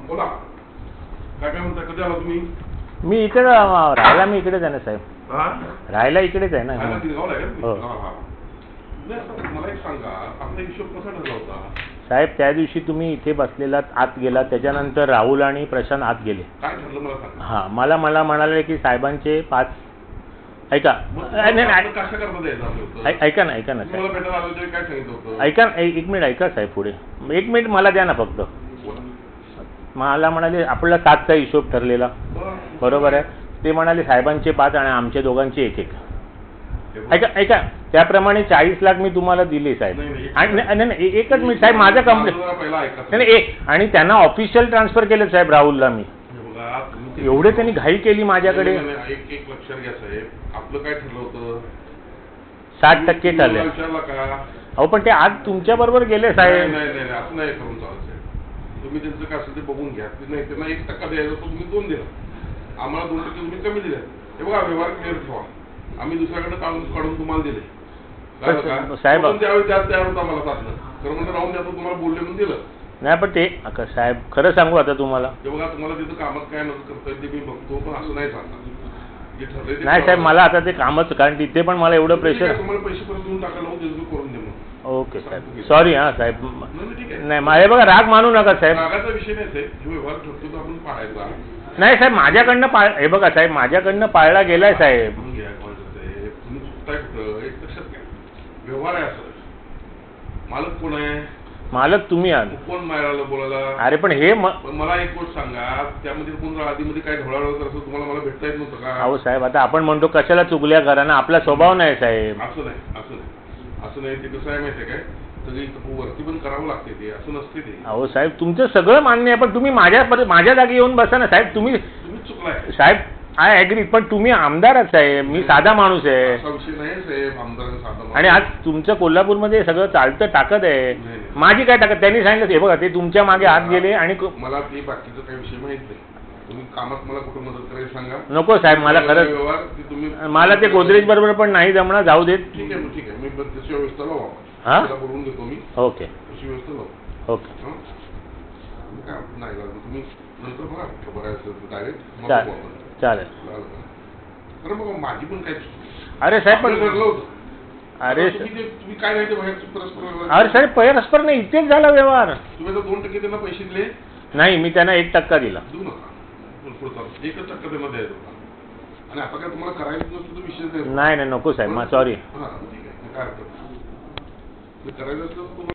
बोला काय म्हणता, कधी आला तुम्ही? मी इकडे राहायला, मी इकडेच आहे ना साहेब. राहायला इकडेच आहे ना. हो. मला एक सांगा, आपला हिशोब कसा ठरला होता साहेब? त्या दिवशी तुम्ही इथे बसलेला, आत गेला, त्याच्यानंतर राहुल आणि प्रशांत आत गेले. काय ठरलं मला सांगा. हां, मला म्हणाले की साहेबांचे 5. ऐका ऐका ना साहेब, ऐका ना, एक मिनिट ऐका साहेब, पुढे 1 मिनिट मला द्या ना फक्त. मला म्हणाले आपला 7चा हिशोब ठरलेला, बरोबर आहे. ते म्हणाले साहेबांचे 5 आणि आमच्या दोघांचे 1-1. ऐका त्याप्रमाणे 40 लाख मी तुम्हाला दिले साहेब. नाही एकच मिनिट साहेब, माझं कंप्लेंट नाही एक, आणि त्यांना ऑफिशियल ट्रान्सफर केलं साहेब राहुलला. मी एवढे त्यांनी घाई केली माझ्याकडे. एक लक्षात घ्या साहेब, आपलं काय ठरलं होतं? 60% ठरले. अहो पण ते आज तुमच्या बरोबर गेले साहेब. नाही असं नाही करून चालत. तुम्ही त्यांचं काय असेल ते बघून घ्या. नाही त्यांना 1% द्यायचा, तो तुम्ही 2 दिला, आम्हाला 2% तुम्ही कमी दिले. हे बघा, व्यवहार क्लिअर ठेवा. आम्ही दुसऱ्याकडे काढून तुम्हाला दिले साहेब. त्यावेळी त्यात तयार होता मला साधलं, तर म्हणजे राहून द्या, तुम्हाला बोलले म्हणून दिलं. नाही पण ते साहेब खरं सांगू आता तुम्हाला, हे बघा, तुम्हाला तिथं कामात काय मदत करता येते मी बघतो, पण असं नाही सांगता जे ठरलंय. नाही साहेब, मला आता ते कामच, कारण तिथे पण मला एवढं प्रेशर. तुम्हाला पैसे परत देऊन टाकायला करून दे मग. ओके साहेब, सॉरी. हां साहेब, नाही हे बघा, राग मानू नका साहेब. रागाचा विषय नाही साहेब, हे व्यवहार ठरतो तर आपण पाळायचा. नाही साहेब, माझ्याकडनं हे बघा साहेब, माझ्याकडनं पाळला गेलाय साहेब. तुम्ही चुकताय कुठं, एक लक्षात घ्या. व्यवहार आहे असं. मालक कोण आहे? मालक तुम्ही आहात. कोण मारायला बोलायला? अरे पण हे मला एक गोष्ट सांगा, त्यामध्ये कोण आधीमध्ये काय ढोळाढोळ करत असं तुम्हाला मला भेटता येत नव्हतं का? अहो साहेब, आता आपण म्हणतो कशाला चुगल्या करा ना, आपला स्वभाव नाही साहेब. असं नाही ते कसं आहे माहिती आहे काय, सगळी वरती पण करावं लागते ते, असं नसते ते. अहो साहेब, तुमचं सगळं मान्य आहे, पण तुम्ही माझ्या जागी येऊन बसा ना साहेब. तुम्ही चुकलाय साहेब, आय ॲग्री, पण तुम्ही आमदारच साहेब, मी साधा माणूस आहे. असा विषय नाही साहेब, आमदार साधा. आणि आज तुमचं कोल्हापूरमध्ये सगळं चालतं, ताकद आहे. माझी काय ताकद? त्यांनी सांगितलं हे बघा, ते तुमच्या मागे हात गेले. आणि मला ते बाकीचं काही विषय माहित नाही. तुम्ही कामात मला कुठं मदत करायला सांगा. नको साहेब, मला खरंच मला ते गोदरेज बरोबर पण नाही जमणार, जाऊ देत. ठीक आहे, मी त्याची व्यवस्था लावू. हां, बोलवून देतो मी. ओके, तशी व्यवस्था लावू. ओके. काय नाही तुम्ही नंतर बघा, खबर आहे डायरेक्ट चालेल. अरे मग माझी पण काय. अरे साहेब पण अरे तुम्ही काय नाही परस्पर. अरे साहेब, परस्पर नाही, इथेच झाला व्यवहार. तुम्ही आता 2% त्यांना पैसे दिले? नाही, मी त्यांना 1% दिला. देऊ नका, 1% त्यांना द्यायचं. आणि आता काय तुम्हाला करायचं नसतं तर विषय नाही नको साहेब, सॉरी. हां ठीक आहे, काय हरकत करायचं असलं तर